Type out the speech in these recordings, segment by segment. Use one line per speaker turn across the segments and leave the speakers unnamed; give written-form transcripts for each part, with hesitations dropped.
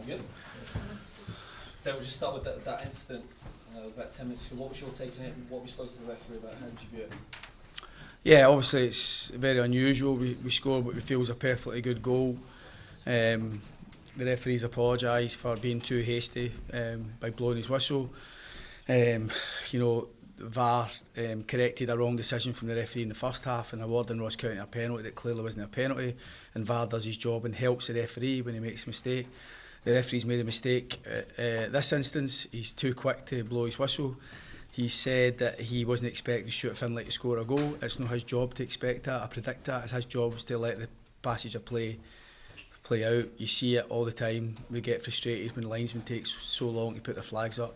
Good. Then we'll just start with that incident about 10 minutes ago. What was your take on it, and what we spoke to the referee about? How did you view it?
Yeah, obviously it's very unusual. We scored what we feel was a perfectly good goal. The referee's apologised for being too hasty by blowing his whistle. VAR corrected a wrong decision from the referee in the first half and awarding Ross County a penalty that clearly wasn't a penalty, and VAR does his job and helps the referee when he makes a mistake. The referee's made a mistake. This instance, he's too quick to blow his whistle. He said that he wasn't expecting Stuart Findlay to score a goal. It's not his job to expect that or predict that. It's his job to let the passage of play out. You see it all the time. We get frustrated when linesmen take so long to put their flags up.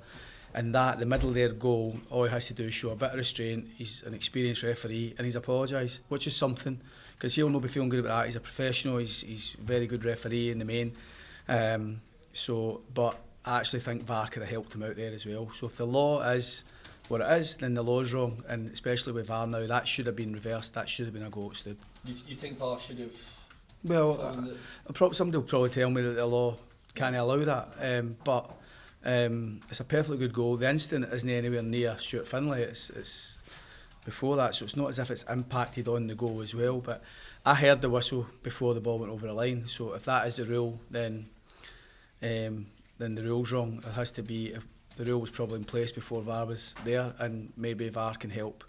And that, the middle of their goal, all he has to do is show a bit of restraint. He's an experienced referee and he's apologised, which is something, because he'll not be feeling good about that. He's a professional, he's a very good referee in the main. But I actually think VAR could have helped him out there as well. So if the law is what it is, then the law's wrong, and especially with VAR now, that should have been reversed. That should have been a goal stood.
You think VAR should have?
Well, somebody will probably tell me that the law can't allow that, but it's a perfectly good goal. The incident isn't anywhere near Stuart Findlay. It's before that, so it's not as if it's impacted on the goal as well. But I heard the whistle before the ball went over the line. So if that is the rule, then the rule's wrong. It has to be. The rule was probably in place before VAR was there, and maybe VAR can help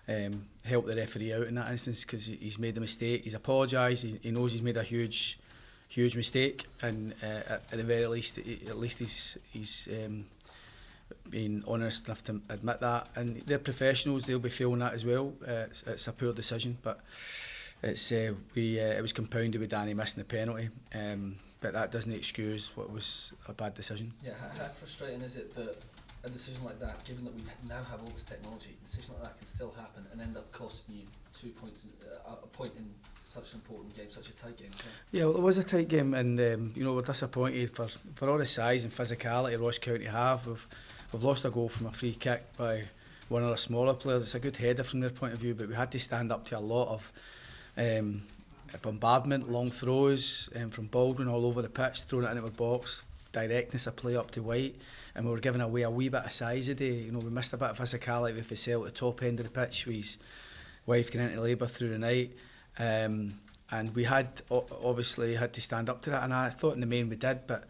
the referee out in that instance, because he's made the mistake. He's apologised. He knows he's made a huge mistake, and at the very least, he's been honest enough to admit that. And they're professionals; they'll be feeling that as well. It's a poor decision, but it was compounded with Danny missing the penalty. But that doesn't excuse what was a bad decision.
Yeah, how frustrating is it that a decision like that, given that we now have all this technology, a decision like that can still happen and end up costing you 2 points, a point in such an important game, such a tight game?
Yeah, well, it was a tight game, and we're disappointed for all the size and physicality Ross County have. We've lost a goal from a free kick by one of the smaller players. It's a good header from their point of view, but we had to stand up to a lot of bombardment, long throws from Baldwin all over the pitch, throwing it into our box, directness of play up to White, and we were giving away a wee bit of size today. We missed a bit of physicality with Vassell at the top end of the pitch, with his wife going into labour through the night, and we had obviously had to stand up to that, and I thought in the main we did, but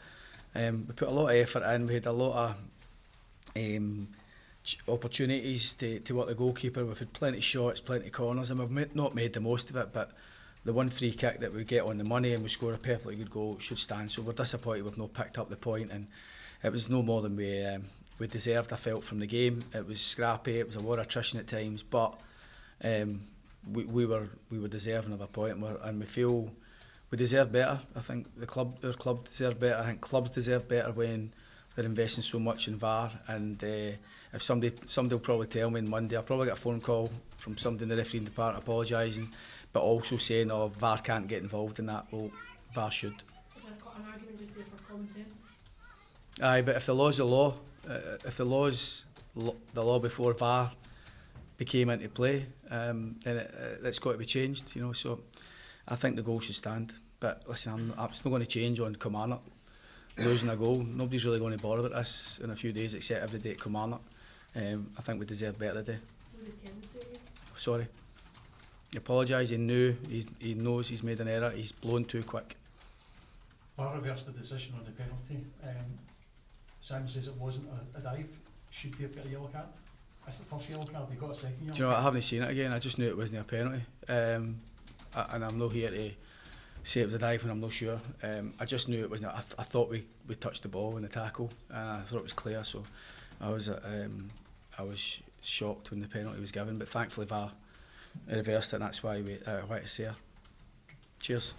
we put a lot of effort in. We had a lot of opportunities to work the goalkeeper. We've had plenty of shots, plenty of corners, and we've not made the most of it. But the one free kick that we get on the money and we score a perfectly good goal should stand. So we're disappointed we've not picked up the point, and it was no more than we deserved, I felt, from the game. It was scrappy, it was a lot of attrition at times, but we were deserving of a point, and we feel we deserve better. I think our club deserve better. I think clubs deserve better when they're investing so much in VAR. And if somebody will probably tell me on Monday, I'll probably get a phone call from somebody in the refereeing department apologising, but also saying, oh, VAR can't get involved in that. Well, VAR should.
Is there an argument just there for common sense?
Aye, but if the law's the law, if the law's the law before VAR became into play, then it's got to be changed, So I think the goal should stand. But listen, it's not going to change on Kilmarnock losing a goal. Nobody's really going to bother about this in a few days, except every day at Kilmarnock. I think we deserve better today.
What did Kevin say?
Sorry. He apologised. He knows he's made an error. He's blown too quick.
VAR reversed the decision on the penalty. Simon says it wasn't a dive. Should he have got a yellow card? That's the first yellow card. He got a second yellow card.
Do you know what? I haven't seen it again. I just knew it wasn't a penalty. And I'm not here to say it was a dive when I'm not sure. I just knew it wasn't. I thought we touched the ball in the tackle, and I thought it was clear. So I was shocked when the penalty was given, but thankfully VAR reversed it, and that's why it's there. Cheers.